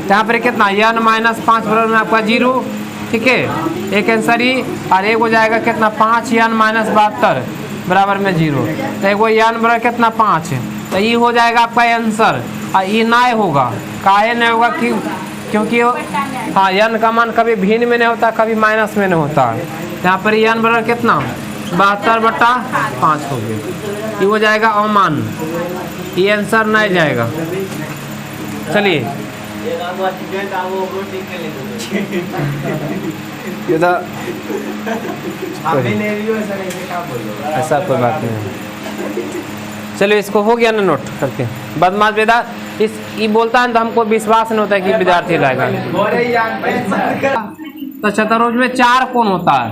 यहाँ पर कितना n माइनस 5 बराबर में आपका 0, ठीक है, एक आंसर ही, और एक हो जाएगा कितना 5n माइनस 72 बराबर में 0, तो एक वो n बराबर कितना 5, तो ये हो जाएगा आपका आंसर। और ये ना होगा, काहे नहीं होगा क्योंकि हाँ n का मान कभी भिन्न में नहीं होता, कभी माइनस में नहीं होता। यहाँ पर n बराबर कितना 72/5 हो गया, ये हो जाएगा अमान, ये आंसर नहीं जाएगा। चलिए ऐसा कोई बात नहीं। चलिए इसको हो गया ना नोट करके। बदमाश बेदा इस ये बोलता है तो हमको विश्वास नहीं होता है कि विद्यार्थी लाएगा। तो चतुर्भुज में 4 कोण होता है,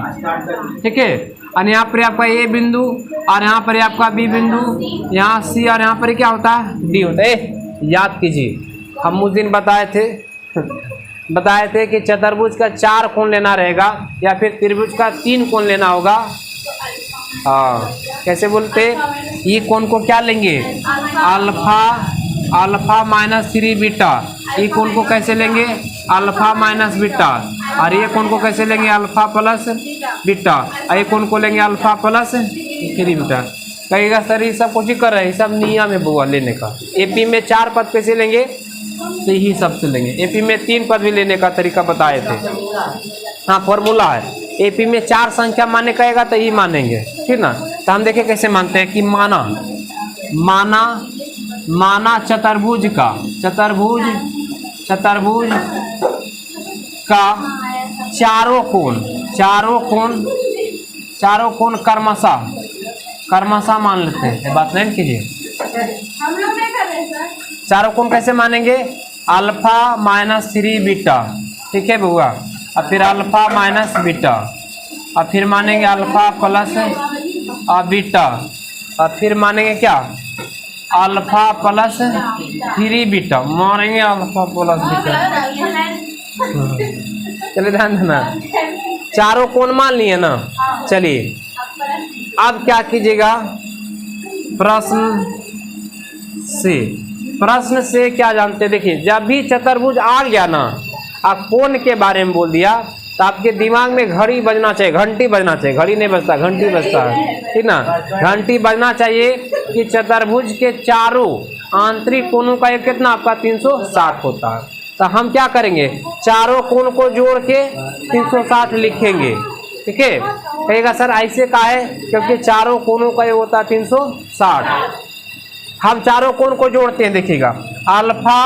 ठीक है, और यहाँ पर आपका ए बिंदु और यहाँ पर आपका बी बिंदु, यहाँ सी और यहाँ पर क्या होता है डी होता है। याद कीजिए हम उस दिन बताए थे कि चतुर्भुज का 4 कोण लेना रहेगा या फिर त्रिभुज का 3 कोण लेना होगा। हाँ कैसे बोलते, ये कोण को क्या लेंगे अल्फा माइनस 3 बीटा, ये कोण को कैसे लेंगे अल्फा माइनस बीटा, और ये कोण को कैसे लेंगे अल्फा प्लस बीटा, और ये कोण को लेंगे अल्फा प्लस 3 बीटा। कहेगा सर ये सब कुछ ही कर रहे हैं, सब नियम है बुआ लेने का। एपी में 4 पद कैसे लेंगे, तो यही सबसे लेंगे। एपी में 3 पद भी लेने का तरीका बताए थे, हाँ फॉर्मूला है। एपी में 4 संख्या माने कहेगा तो यही मानेंगे, ठीक ना। तो हम देखें कैसे मानते हैं कि माना चतुर्भुज का चारों कोण क्रमशः मान लेते हैं। बात नहीं कीजिए, हम लोग नहीं कर रहे सर। चारों कोण कैसे मानेंगे अल्फा माइनस 3 बीटा, ठीक है बुआ, और फिर अल्फा माइनस बीटा, और फिर मानेंगे अल्फा प्लस बीटा, और फिर मानेंगे क्या अल्फा प्लस 3 बीटा, मानेंगे अल्फा प्लस बीटा। चलिए ध्यान देना, चारों कोण मान लिए ना। चलिए अब क्या कीजिएगा, प्रश्न से क्या जानते हैं। देखिए जब भी चतुर्भुज आ गया ना, आप कोण के बारे में बोल दिया तो आपके दिमाग में घड़ी बजना चाहिए, घंटी बजना चाहिए। घड़ी नहीं बजता, घंटी बजता है, ठीक ना। घंटी बजना चाहिए कि चतुर्भुज के चारों आंतरिक कोणों का एक कितना आपका 360 होता है। तो हम क्या करेंगे, चारों कोण को जोड़ के 360 लिखेंगे, ठीक है। कहेगा सर ऐसे का है, क्योंकि चारों कोणों का ये होता है 360। हम चारों कोण को जोड़ते हैं, देखिएगा alpha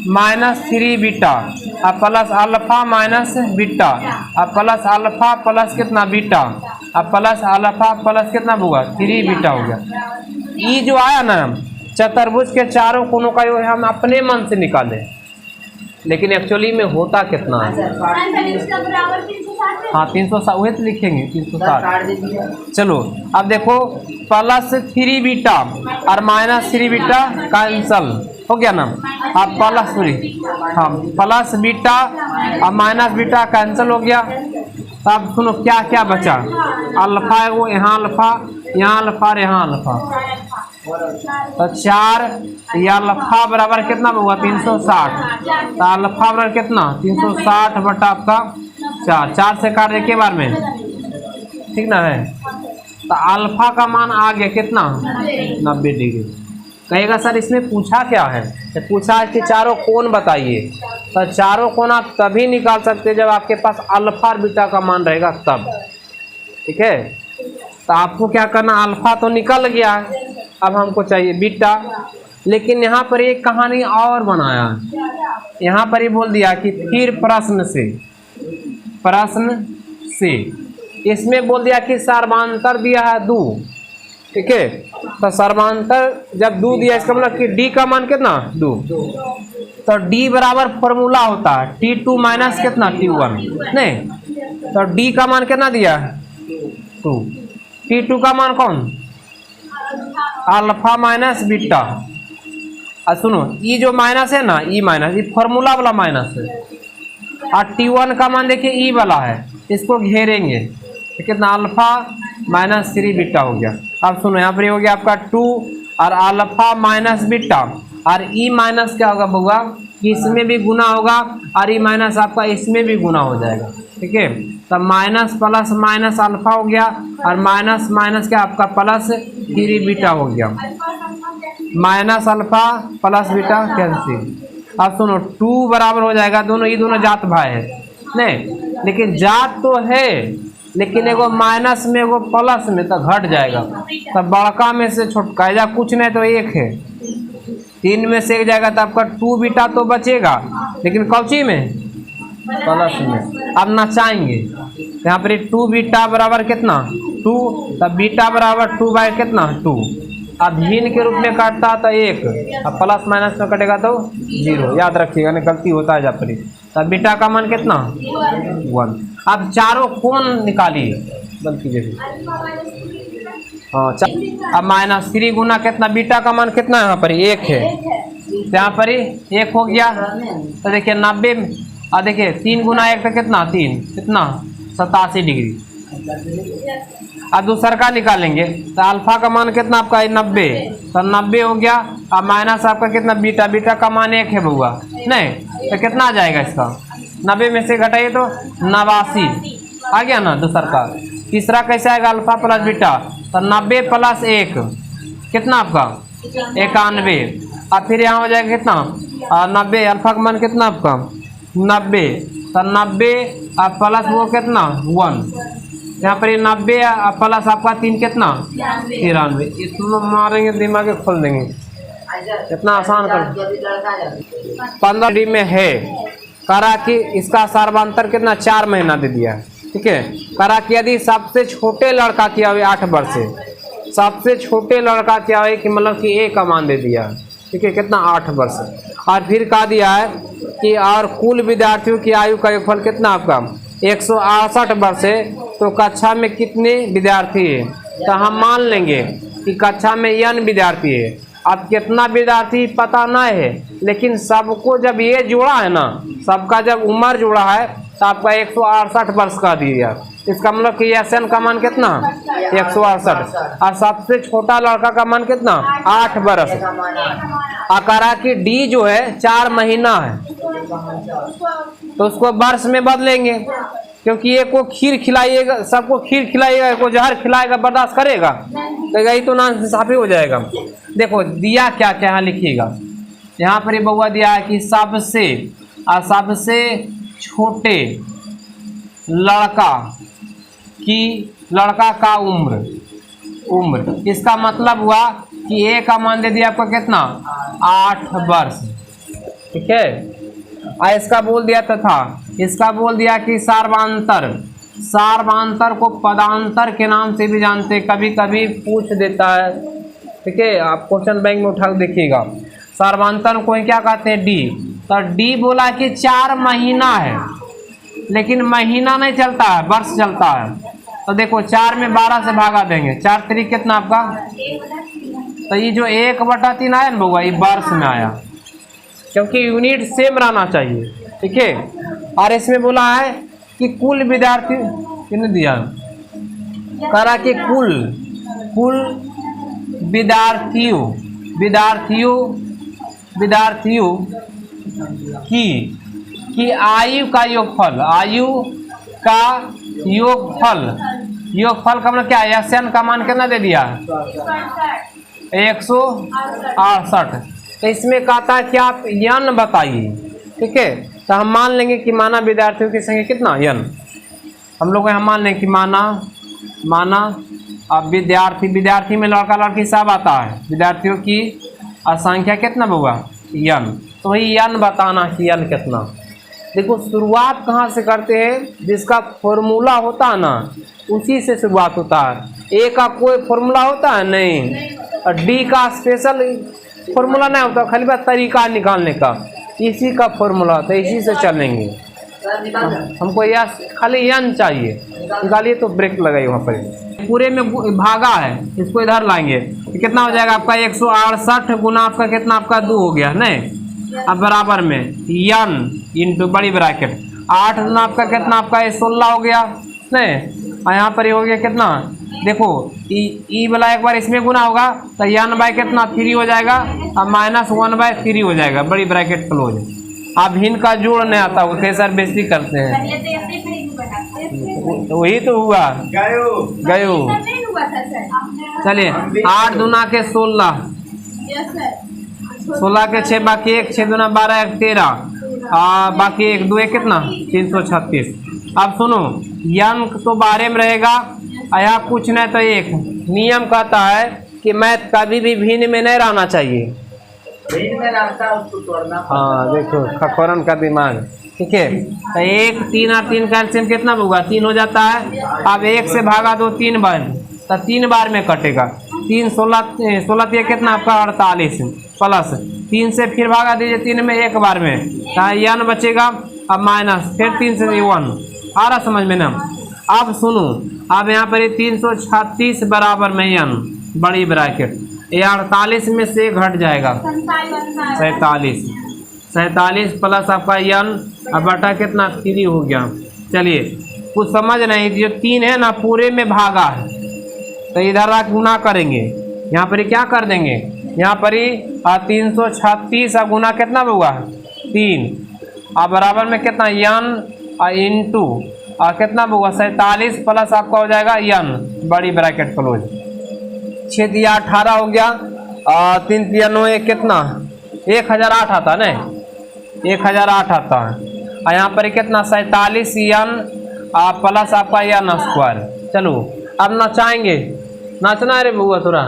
minus 3 beta plus alpha minus beta plus alpha plus कितना बीटा प्लस अल्फा प्लस कितना होगा 3 बीटा हो गया। ये जो आया ना चतुर्भुज के चारों कोणों का ये हम अपने मन से निकालें, लेकिन एक्चुअली में होता कितना है। हाँ 360 वही तो लिखेंगे 360। चलो अब देखो प्लस 3 बीटा और माइनस 3 बीटा कैंसल हो गया ना। अब प्लस हाँ प्लस बीटा और माइनस बीटा कैंसल हो गया। अब सुनो क्या क्या बचा, अल्फा है वो यहाँ अल्फा यहाँ अल्फा और यहाँ अल्फा, तो 4 या अल्फा बराबर कितना होगा 360। तो अल्फा बराबर कितना 360 बटा आपका 4 से काट एक बार में, ठीक ना है। तो अल्फा का मान आ गया कितना 90 डिग्री। कहेगा सर इसमें पूछा क्या है, तो पूछा है कि चारों कोण बताइए। तो चारों कोण आप तभी निकाल सकते हैं जब आपके पास अल्फा और बीटा का मान रहेगा तब, ठीक है। तो आपको क्या करना, अल्फा तो निकल गया है, अब हमको चाहिए बीटा। लेकिन यहाँ पर एक कहानी और बनाया है, यहाँ पर ही बोल दिया कि फिर प्रश्न से इसमें बोल दिया कि सर्वांतर दिया है 2, ठीक है। तो सर्वांतर जब 2 दिया इसका मतलब कि डी का मान कितना 2, तो डी बराबर फॉर्मूला होता है T2 माइनस कितना T1 नहीं, तो डी का मान कितना दिया 2, T2 का मान कौन अल्फा माइनस बीटा। और सुनो ये जो माइनस है ना, ई माइनस ये फॉर्मूला वाला माइनस है, और T1 का मान देखिए ई वाला है, इसको घेरेंगे तो कितना अल्फा माइनस 3 बीटा हो गया। अब सुनो यहाँ पर हो गया आपका 2 और अल्फा माइनस बीटा और ई माइनस क्या होगा बउआ कि इसमें भी गुना होगा और ई माइनस आपका इसमें भी गुना हो जाएगा। ठीक है, तब माइनस प्लस माइनस अल्फा हो गया और माइनस माइनस क्या आपका प्लस 3 बीटा हो गया। Minus alpha plus beta cancel. अब सुनो 2 बराबर हो जाएगा, दोनों ये दोनों जात भाई है नहीं, लेकिन जात तो है लेकिन एगो माइनस में एगो प्लस में तो घट जाएगा। तब बड़का में से छोटका जा कुछ नहीं तो 1 है, 3 में से 1 जाएगा तो आपका 2 बीटा तो बचेगा, लेकिन कौची में प्लस में। अब नचाएंगे यहाँ पर 2 बीटा बराबर कितना 2, तब बीटा बराबर 2 बाई कितना 2। अब भिन्न के रूप में काटता तो 1, अब प्लस माइनस में कटेगा तो 0, याद रखिएगा ना, गलती होता है जब। तब बीटा का मान कितना 1। अब चारों कोण निकालिए गलती जैसे, हाँ। अब -3 गुना कितना बीटा का मान कितना यहाँ पर 1 है, यहाँ पर 1 हो गया। तो देखिए 90, और देखिए 3 गुना 1 तो कितना 3, कितना 87 डिग्री। अब दूसरा का निकालेंगे तो अल्फा का मान कितना आपका 90, तो 90 हो गया। अब माइनस आपका कितना बीटा, बीटा का मान 1 है बउआ नहीं, तो कितना आ जाएगा इसका 90 में से घटाइए तो 89 आ गया ना दूसरा का। तीसरा कैसे आएगा अल्फा प्लस बीटा, तो 90 प्लस 1 कितना आपका 91। अब फिर यहाँ हो जाएगा कितना 90, अल्फा का मान कितना आपका 90, तो 90 अब प्लस वो कितना 1, यहाँ पर 90 प्लस आपका 3 कितना 93। इतना मारेंगे दिमाग खोल देंगे, इतना आसान कर। 15 डी में है करा कि इसका सर्वांतर कितना 4 महीना दे दिया है। ठीक है, करा कि यदि सबसे छोटे लड़का किया हुआ 8 वर्ष से, सबसे छोटे लड़का क्या है कि मतलब कि A का मान दे दिया है। ठीक है, कितना 8 वर्ष। और फिर कहा दिया है कि और कुल विद्यार्थियों की आयु का योगफल कितना आपका 168 वर्ष है, तो कक्षा में कितने विद्यार्थी है, तो हम मान लेंगे कि कक्षा में n विद्यार्थी है। अब कितना विद्यार्थी पता नहीं है, लेकिन सबको जब ये जोड़ा है ना, सबका जब उम्र जोड़ा है तो आपका 168 वर्ष का दिया। इसका मतलब कि SN का मान कितना 168, और सबसे छोटा लड़का का मान कितना 8 वर्ष। आकारा की D जो है 4 महीना है, तो उसको वर्ष में बदलेंगे, क्योंकि एक को खीर खिलाइएगा, सबको खीर खिलाइएगा, एक को जहर खिलाएगा, बर्दाश्त करेगा तो यही तो नाइंसाफी हो जाएगा। देखो दिया क्या क्या यहाँ लिखिएगा, यहाँ पर ये बउआ दिया है कि सबसे छोटे लड़का का उम्र, इसका मतलब हुआ कि A का मान दे दिया आपको कितना 8 वर्ष। ठीक है, और इसका बोल दिया तथा इसका बोल दिया कि सार्वांतर को पदांतर के नाम से भी जानते, कभी कभी पूछ देता है। ठीक है, आप क्वेश्चन बैंक में उठा देखिएगा। सार्वांतर को क्या कहते हैं D, तो D बोला कि 4 महीना है, लेकिन महीना नहीं चलता है, वर्ष चलता है। तो देखो 4 में 12 से भागा देंगे, 4 3 कितना आपका, तो ये जो 1/3 आया ना बउआ, ये वर्ष में आया, क्योंकि यूनिट सेम रहना चाहिए। ठीक है, और इसमें बोला है कि कुल विद्यार्थी कितने दिया, करा कि कुल विद्यार्थियों की आयु का योगफल का मतलब क्या है, SN का मान कितना दे दिया 168। तो इसमें कहता है कि आप n बताइए। ठीक है, तो हम मान लेंगे कि माना विद्यार्थियों की संख्या कितना n, हम लोग यहाँ मान लेंगे कि माना अब विद्यार्थी में लड़का लड़की सब आता है, विद्यार्थियों की संख्या कितना होगा n, तो वही n बताना कि n कितना। देखो शुरुआत कहाँ से करते हैं, जिसका फॉर्मूला होता है ना उसी से शुरुआत होता है। A का कोई फॉर्मूला होता है नहीं, और D का स्पेशल फॉर्मूला नहीं होता, खाली बात तरीका निकालने का, इसी का फॉर्मूला होता है, इसी से चलेंगे। हमको यह खाली n चाहिए, निकालिए तो ब्रेक लगाइए वहाँ पर। पूरे में भागा है, इसको इधर लाएंगे तो कितना हो जाएगा आपका 168 गुना आपका कितना आपका 2 हो गया नहीं। अब बराबर में n इंटू बड़ी ब्रैकेट 8 गुना आपका कितना आपका 16 हो गया नहीं, और यहाँ पर ये हो गया कितना देखो ई वाला एक बार इसमें गुना होगा तो n बाय कितना 3 हो जाएगा और -1/3 हो जाएगा, बड़ी ब्रैकेट क्लोज। अब इनका जोड़ नहीं आता होगा, कैसे सर बेइज्जती करते हैं। ये तो ऐसे ही हुआ था। तो वही तो हुआ गयो। सर नहीं हुआ था सर। चलिए 8 दूना के 16, यस सर। 16 के 6 बाकी 1, 6 दूना 12 1 13, बाकी 1 2 1 कितना 336। अब सुनो n तो बारे में रहेगा, यहाँ कुछ नहीं तो एक नियम कहता है कि मैथ कभी भी भिन्न में नहीं रहना चाहिए। भिन्न में रहता उसको तोड़ना। हाँ देखो खखोरन का दिमाग, ठीक है। तो 1 3 और 3 का एलसीएम कितना होगा 3 हो जाता है। अब 1 से भागा दो 3 बार, तो 3 बार में कटेगा। 3 16 16 ये कितना आपका 48 प्लस 3 से फिर भागा दीजिए 3 में 1 बार में, तो n बचेगा। अब माइनस फिर 3 से 1 आ रहा समझ में ना। अब सुनो, अब यहाँ पर 336 बराबर में n बड़ी ब्रैकेट, ये 48 में से घट जाएगा 47 प्लस आपका n अब बटा कितना 3 हो गया। चलिए कुछ समझ नहीं, जो 3 है ना पूरे में भागा है तो इधर आ गुना करेंगे, यहाँ पर क्या कर देंगे, यहाँ पर 336 और गुना कितना होगा 3 और बराबर में कितना n इंटू और कितना होगा 47 प्लस आपका हो जाएगा n बड़ी ब्रैकेट क्लोज। 6 दिया 18 हो गया और 3 दिया 9 एक कितना 1008 आता है ना, 1008 आता है। और यहाँ पर कितना 47 n प्लस आपका n स्क्वायर। चलो अब नचाएंगे, नचना रे बुआ थोड़ा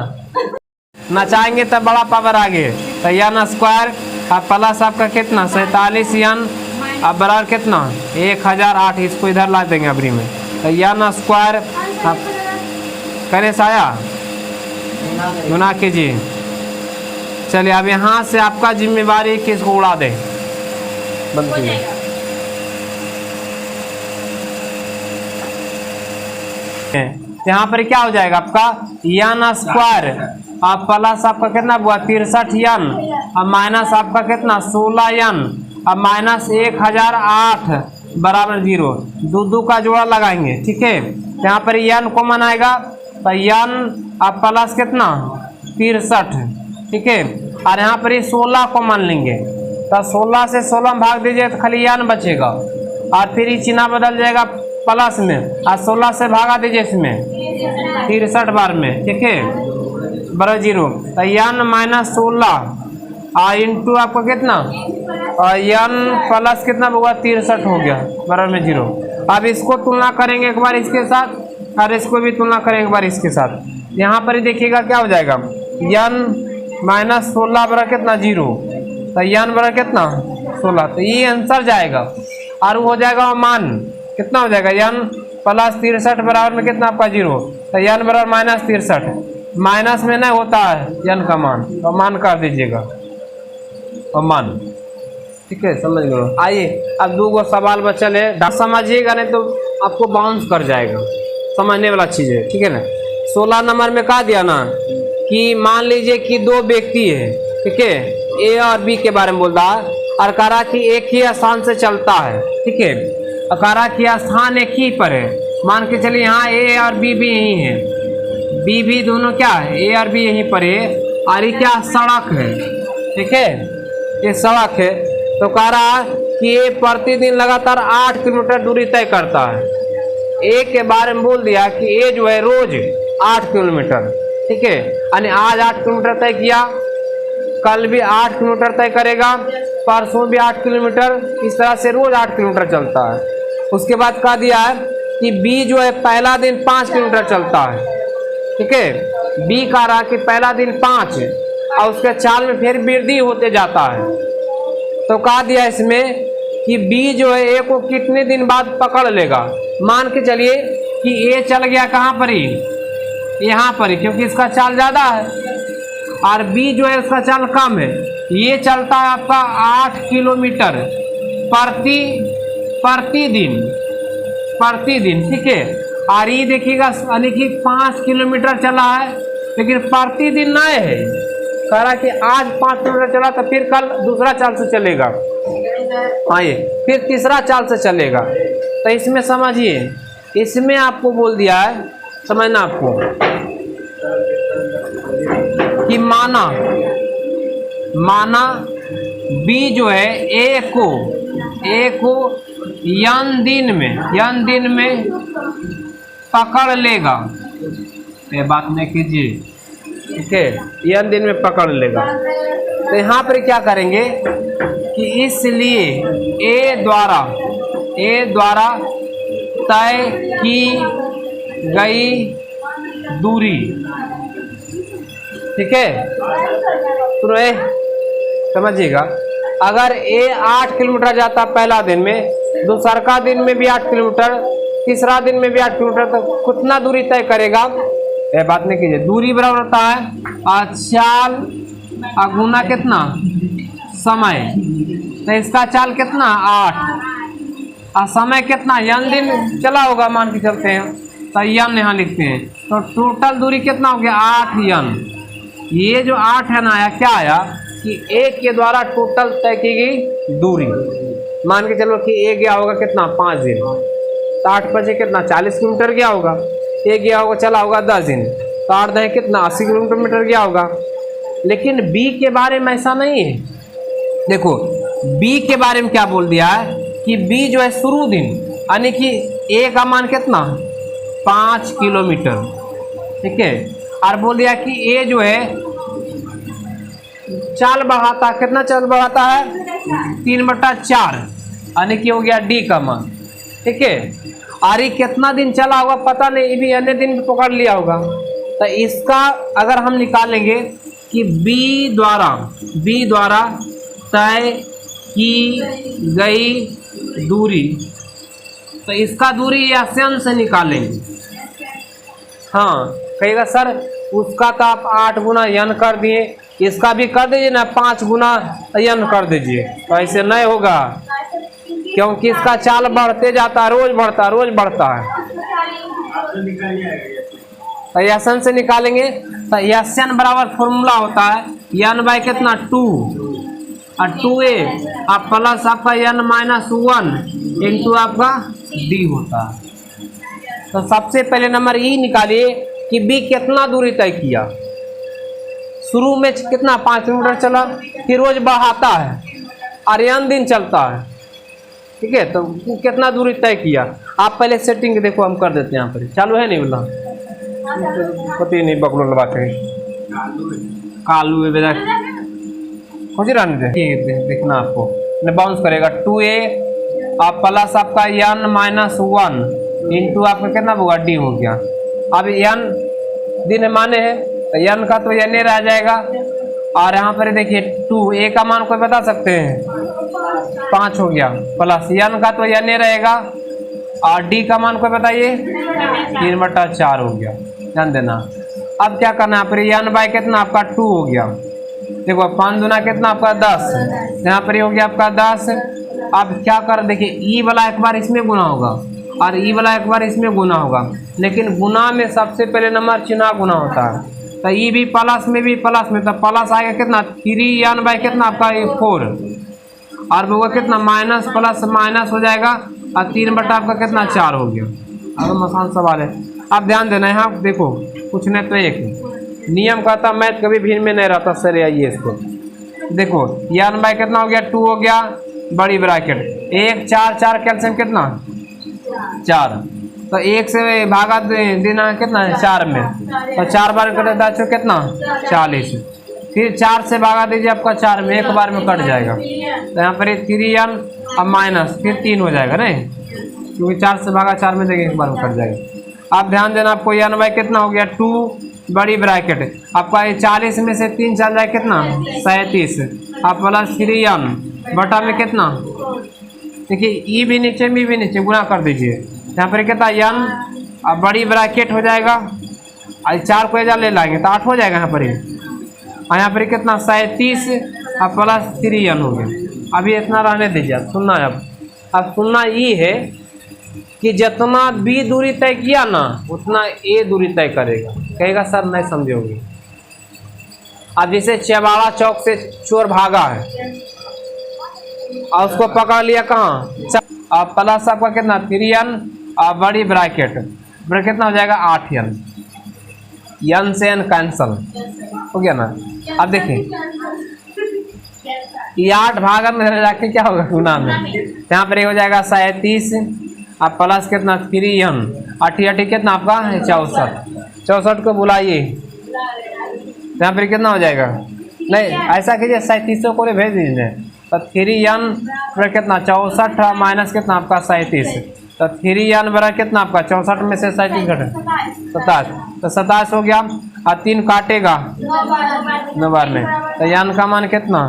नचाएंगे तब बड़ा पावर आगे। तो n स्क्वायर प्लस आपका कितना 47 n अब बराबर कितना 1008, इसको इधर ला देंगे अबरी में। तो n स्क्वायर करे साया गुना कीजिए। चलिए अब यहाँ से आपका जिम्मेवारी किसको उड़ा दे, बंद कीजिए। यहाँ पर क्या हो जाएगा आपका n स्क्वायर आप प्लस आपका कितना हुआ 63 n और माइनस आपका कितना 16 n अब माइनस 1008 बराबर 0, दो का जोड़ा लगाएंगे, ठीक है। यहाँ पर n कॉमन आएगा तो n अब प्लस कितना 63, ठीक है। और यहाँ पर 16 कॉमन लेंगे तो 16 से 16 में भाग दीजिए तो खाली n बचेगा और फिर ये चिन्ह बदल जाएगा प्लस में और 16 से भागा दीजिए इसमें 63 बार में, ठीक है, बराबर 0। तो n माइनस 16 और इंटू आपका कितना और n प्लस कितना होगा 63 हो गया बराबर में 0। अब इसको तुलना करेंगे एक बार इसके साथ और इसको भी तुलना करेंगे एक बार इसके साथ। यहाँ पर ही देखिएगा क्या हो जाएगा n माइनस 16 बराबर कितना 0, तो n बराबर कितना 16, तो ये आंसर जाएगा। और वो हो जाएगा मान कितना हो जाएगा n प्लस 63 बराबर में कितना आपका 0, तो n बराबर माइनस 63, माइनस में नहीं होता है n का मान, तो मान कर दीजिएगा और मान, ठीक है, समझ गए। आइए अब 2 सवाल बचल है, समझिएगा नहीं तो आपको बाउंस कर जाएगा, समझने वाला चीज़ है, ठीक है ना। 16 नंबर में कहा दिया ना कि मान लीजिए कि 2 व्यक्ति है, ठीक है, ए और बी के बारे में बोल रहा है और कह रहा कि एक ही स्थान से चलता है, ठीक है, और कह रहा कि स्थान एक ही पर है। मान के चलिए यहाँ ए और बी भी यही है, बी भी दोनों क्या है ए और बी यहीं पर है और ये क्या सड़क है, ठीक है, ये सड़क है। तो कह रहा कि ये प्रतिदिन लगातार 8 किलोमीटर दूरी तय करता है। ए के बारे में बोल दिया कि ए जो है रोज 8 किलोमीटर, ठीक है, यानी आज 8 किलोमीटर तय किया, कल भी 8 किलोमीटर तय करेगा, परसों भी 8 किलोमीटर, इस तरह से रोज 8 किलोमीटर चलता है। उसके बाद कह दिया है कि बी जो है पहला दिन 5 किलोमीटर चलता है, ठीक है, बी कह रहा कि पहला दिन 5 और उसके चाल में फिर वृद्धि होते जाता है। तो कहा दिया इसमें कि बी जो है ए को कितने दिन बाद पकड़ लेगा। मान के चलिए कि ए चल गया कहाँ पर ही, यहाँ पर ही, क्योंकि इसका चाल ज़्यादा है और बी जो है उसका चाल कम है। ये चलता है आपका 8 किलोमीटर प्रतिदिन, ठीक है। और ये देखिएगा यानी कि 5 किलोमीटर चला है, लेकिन प्रतिदिन नहीं है। कह रहा कि आज 5 किलोमीटर चला तो फिर कल दूसरा चाल से चलेगा, आइए फिर तीसरा चाल से चलेगा। तो इसमें समझिए, इसमें आपको बोल दिया है समझना आपको कि माना बी जो है ए को यन दिन में पकड़ लेगा। ये बात नहीं कीजिए, ठीक है, यन दिन में पकड़ लेगा। तो यहाँ पर क्या करेंगे कि इसलिए ए द्वारा तय की गई दूरी, ठीक है, सुनो समझिएगा। अगर ए 8 किलोमीटर जाता पहला दिन में, दूसरा दिन में भी 8 किलोमीटर, तीसरा दिन में भी 8 किलोमीटर, तो कितना दूरी तय करेगा? ये बात नहीं कीजिए। दूरी बराबर होता है चाल गुना कितना समय। तो इसका चाल कितना 8 और समय कितना यन दिन चला होगा, मान के चलते हैं, तो यन यहाँ लिखते हैं। तो टोटल दूरी कितना हो गया 8 यन। ये जो 8 है ना आया, क्या आया कि ए के द्वारा टोटल तय की गई दूरी। मान के चलो कि ए गया होगा कितना 5 दिन, तो 8 बजे कितना 40 किलोमीटर गया होगा। ए गया होगा चला होगा 10 दिन, तो 8 10 कितना 80 किलोमीटर गया होगा। लेकिन बी के बारे में ऐसा नहीं है। देखो बी के बारे में क्या बोल दिया है कि बी जो है शुरू दिन, यानी कि ए का मान कितना 5 किलोमीटर, ठीक है, और बोल दिया कि ए जो है चाल बढ़ाता, कितना चाल बढ़ाता है 3/4, यानी कि हो गया डी का मान, ठीक है। और ये कितना दिन चला होगा पता नहीं, ये भी अन्य दिन भी पकड़ लिया होगा। तो इसका अगर हम निकालेंगे कि बी द्वारा तय की गई दूरी, तो इसका दूरी यन से निकालेंगे। हाँ कहेगा सर उसका तो आप 8 गुना यन कर दिए, इसका भी कर दीजिए ना 5 गुना यन कर दीजिए। तो ऐसे नहीं होगा, क्योंकि इसका चाल बढ़ते जाता है, रोज बढ़ता है। तो यन से निकालेंगे, तो यन बराबर फॉर्मूला होता है यन बाई कितना 2 और 2a आप प्लस आपका यन -1 इंटू आपका डी होता है। तो सबसे पहले नंबर ई निकालिए कि बी कितना दूरी तय किया। शुरू में कितना 5 किलोमीटर चला, फिर रोज बढ़ाता है और यन दिन चलता है, ठीक है। तो कितना दूरी तय किया आप पहले सेटिंग देखो, हम कर देते हैं। यहाँ पर चालू है नहीं बोला पति नहीं बकलो बात है कालू देखना आपको बाउंस करेगा 2a आप प्लस आपका यन -1 इंटू आपका कितना होगा डी हो गया। अब यन दिन माने है तो यन का तो यन रह जाएगा। और यहाँ पर देखिए 2 ए का मान कोई बता सकते हैं 5 हो गया, प्लस यन का तो यन रहेगा और डी का मान कोई बताइए 3/4 हो गया, ध्यान देना। अब क्या करना है, यहाँ पर यन बाई कितना आपका 2 हो गया। देखो 5 दूना कितना आपका 10, यहाँ पर हो गया आपका 10। अब क्या कर देखिए ई वाला एक बार इसमें गुना होगा और ई वाला एक बार इसमें गुना होगा, लेकिन गुना में सबसे पहले नंबर चिन्ह गुना होता है। तो ई भी प्लस में भी प्लस में, तो प्लस आएगा कितना 3 यन बाई कितना आपका 4 और वो कितना माइनस प्लस माइनस हो जाएगा और 3 आपका कितना 4 हो गया। अब आसान सवाल है, आप ध्यान देना। यहाँ देखो कुछ नहीं तो एक नियम कहता मैथ कभी भीड़ में नहीं रहता। सर आइए इसको देखो यन बाई कितना हो गया 2 हो गया, बड़ी ब्रैकेट 1 4 4 कैल्शियम कितना 4, तो 1 से भागा देना कितना है 4 में, तो 4 बार कटेगा कितना 40, फिर 4 से भागा दीजिए आपका 4 में, एक बार में कट जाएगा। तो यहाँ पर 3 यन अब माइनस फिर 3 हो जाएगा नहीं, क्योंकि 4 से भागा 4 में देखिए एक बार में कट जाएगा। आप ध्यान देना आपको यन बाई कितना हो गया 2 बड़ी ब्रैकेट आपका 40 में से 3 चल जाए कितना 37, आप प्लस 3 यन बटा में कितना देखिए ई भी नीचे बी भी नीचे गुना कर दीजिए। यहाँ पर कितना यन अब बड़ी ब्रैकेट हो जाएगा और 4 को इधर ले लाएंगे तो 8 हो जाएगा यहाँ पर। और यहाँ पर कितना 37 अब प्लस 3 यन हो गया। अभी इतना रहने दीजिए, सुनना है अब सुनना ये है कि जितना बी दूरी तय किया ना उतना ए दूरी तय करेगा। कहेगा सर नहीं समझोगे। अब जैसे चबाड़ा चौक से चोर भागा है और उसको पकड़ लिया कहाँ, अब प्लस आपका कितना 3 यन और बड़ी ब्रैकेट फिर कितना हो जाएगा 8n, n से n कैंसल हो गया ना। अब देखिए ये 8 भाग में जाके क्या होगा गुना में, यहाँ पर ये हो जाएगा 37, अब प्लस कितना 3n, 8 कितना आपका 64, 64 को बुलाइए, यहाँ पर कितना हो जाएगा, नहीं ऐसा कीजिए 37 को भेज दीजिए, तो 3n फिर कितना 64 माइनस कितना आपका 37, तो 3n बराबर कितना आपका 64 में से 37 घटे 27, तो 27 हो गया। और 3 काटेगा 9 बार में, तो n का मान कितना,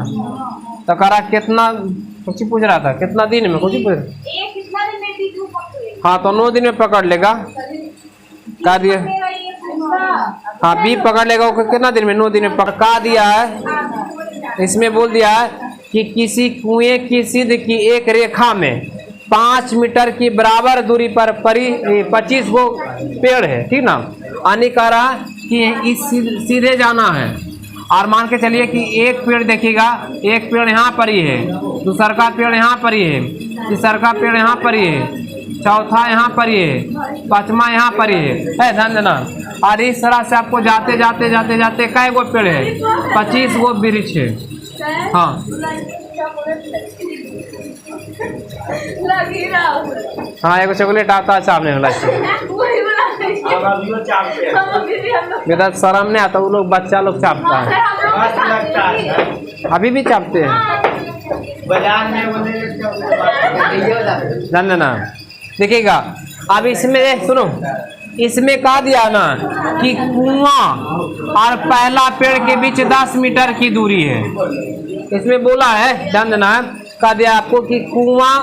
तो करा कितना कुछ ही पूछ रहा था, कितना दिन में कुछ ही पूछ, हाँ तो 9 दिन में पकड़ लेगा, का दिया, हाँ बी पकड़ लेगा वो कितना दिन में, 9 दिन में पकड़ा दिया है। इसमें बोल दिया है कि किसी कुएं की सीध की एक रेखा में 5 मीटर की बराबर दूरी पर 25 गो पेड़ है, ठीक ना। आने का रहा कि इस सीधे जाना है, और मान के चलिए कि एक पेड़ देखिएगा, एक पेड़ यहाँ पर ही है, दूसरा का पेड़ यहाँ पर ही है, तीसरा का पेड़ यहाँ पर ही है, चौथा यहाँ पर ही है, पांचवा यहाँ पर ही है ध्यान देना। और इस तरह से आपको जाते जाते जाते जाते कै गो पेड़ है, 25 गो वृक्ष है। हाँ हाँ एगो चॉकलेट आता है सामने वाला से, बेटा शर्म नहीं आता, वो लोग बच्चा लोग चापता है, अभी भी चापते हैं जान देना। देखिएगा अब इसमें सुनो, इसमें कहा दिया ना कि कुआं और पहला पेड़ के बीच 10 मीटर की दूरी है, इसमें बोला है ध्यान देना, कहा दिया आपको कि कुआं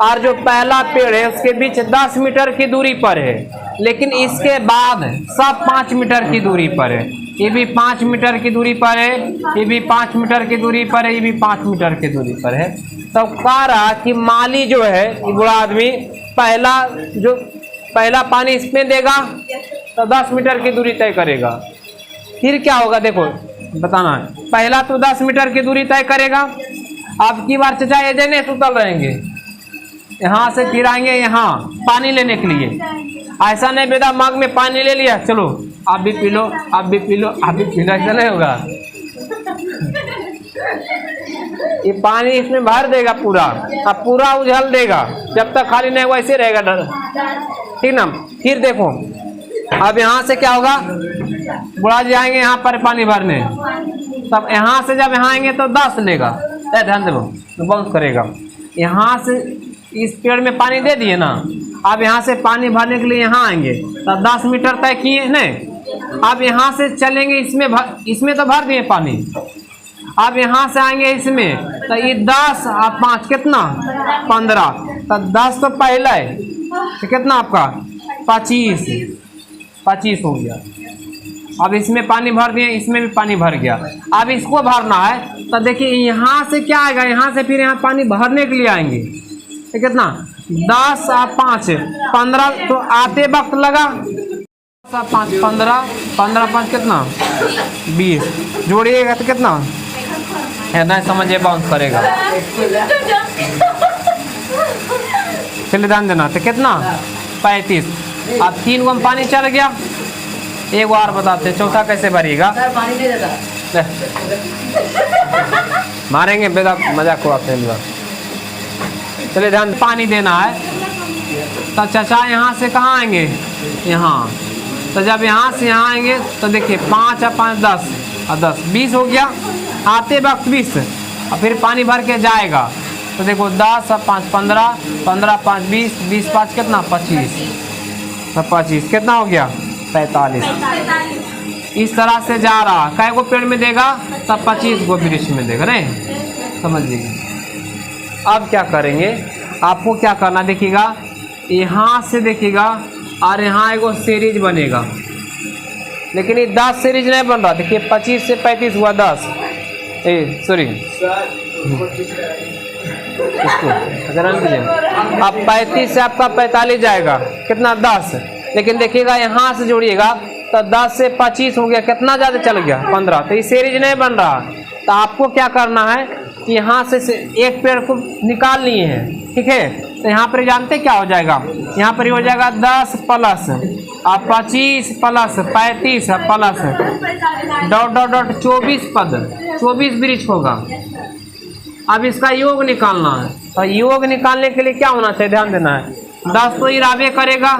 और जो पहला पेड़ है उसके बीच 10 मीटर की दूरी पर है, लेकिन इसके बाद सब 5 मीटर की दूरी पर है, ये भी 5 मीटर की दूरी पर है, ये भी 5 मीटर की दूरी पर है, ये भी 5 मीटर की दूरी पर है। तो कह रहा कि माली जो है ये बूढ़ा आदमी पहला पानी इसमें देगा तो 10 मीटर की दूरी तय करेगा, फिर क्या होगा देखो बताना, पहला तो 10 मीटर की दूरी तय करेगा, अब की बार चचा एजेंट सुतल रहेंगे, यहाँ से फिर आएंगे यहाँ पानी लेने के लिए, ऐसा नहीं बेटा मग में पानी ले लिया चलो आप भी पी लो, आप भी पी लो, आप भी पी लो, ऐसा नहीं होगा। ये पानी इसमें भर देगा पूरा, अब पूरा उझल देगा, जब तक खाली नहीं वैसे रहेगा डर, ठीक ना। फिर देखो अब यहाँ से क्या होगा, बुढ़ा जी आएंगे यहाँ पर पानी भरने, तब यहाँ से जब यहाँ आएंगे तो 10 लेगा, ध्यान दो तो बाउंस करेगा, यहाँ से इस पेड़ में पानी दे दिए ना, अब यहाँ से पानी भरने के लिए यहाँ आएंगे तो 10 मीटर तय किए नहीं, अब यहाँ से चलेंगे इसमें तो भर दिए पानी, अब यहाँ से आएंगे इसमें तो ये 10 और 5 कितना 15, तो 10 तो पहला है तो कितना आपका 25 हो गया। अब इसमें पानी भर दिए, इसमें भी पानी भर गया, अब इसको भरना है तो देखिए यहाँ से क्या आएगा, यहाँ से फिर यहाँ पानी भरने के लिए आएंगे तो कितना 10 और 5 15, तो आते वक्त लगा 5 15, 15 5 कितना 20, जोड़िएगा तो कितना है ना, समझिए बाउंस करेगा, चलिए ध्यान देना, तो कितना 35, अब 3 गो में पानी चल गया, एक बार बताते चौथा कैसे भरिएगा, मारेंगे बेटा मजाक को आपने, चलिए ध्यान, पानी देना है तो चाचा यहाँ से कहाँ आएंगे यहाँ, तो जब यहाँ से यहाँ आएंगे तो देखिए 5 और 5 10 और 10 20 हो गया, आते वक्त 20 और फिर पानी भर के जाएगा तो देखो 10 और 5 15, 15 5 20, 20 5 कितना 25, तो 25 कितना हो गया 45। इस तरह से जा रहा, कै गो पेड़ में देगा तब 25 गो वृक्ष में देगा, नहीं समझिएगा। अब क्या करेंगे, आपको क्या करना देखिएगा, यहाँ से देखिएगा और यहाँ एगो सीरीज बनेगा, लेकिन ये 10 सीरीज नहीं बन रहा, देखिए 25 से 35 हुआ 10, सॉरी इसको अब 35 से आपका 45 जाएगा कितना 10, लेकिन देखिएगा यहाँ से जोड़िएगा तो 10 से 25 हो गया, कितना ज़्यादा चल गया 15, तो ये सीरीज नहीं बन रहा, तो आपको क्या करना है कि यहाँ से एक पेड़ को निकाल लिए हैं, ठीक है, तो यहाँ पर जानते क्या हो जाएगा, यहाँ पर हो जाएगा 10 प्लस अब 25 plus 35 plus dot dot dot 24 पद, 24 वृक्ष होगा। अब इसका योग निकालना है, तो योग निकालने के लिए क्या होना चाहिए, ध्यान देना है। 10 तो इराबे करेगा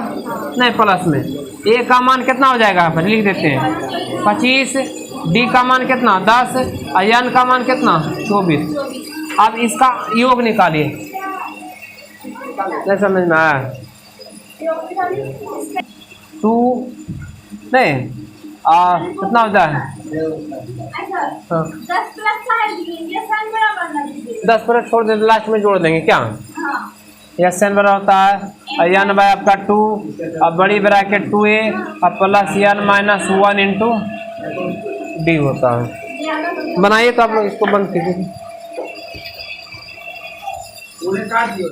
नहीं, प्लस में ए का मान कितना हो जाएगा, पर लिख देते हैं 25, डी का मान कितना 10 और एन का मान कितना 24। अब इसका योग निकालिए, नहीं समझ में आया। 2 नहीं कितना होता है, हाँ। 10 प्लस का है, ये सन बराबर ना दीजिए। 10 पर छोड़ देते, लास्ट में जोड़ देंगे क्या। हाँ, यस एन बराबर होता है एन बाय आपका 2, अब बड़ी ब्रैकेट 2a अब plus n minus 1 into d होता है। बनाइए तो आप लोग इसको बंद कीजिए। पूरे काट दियो।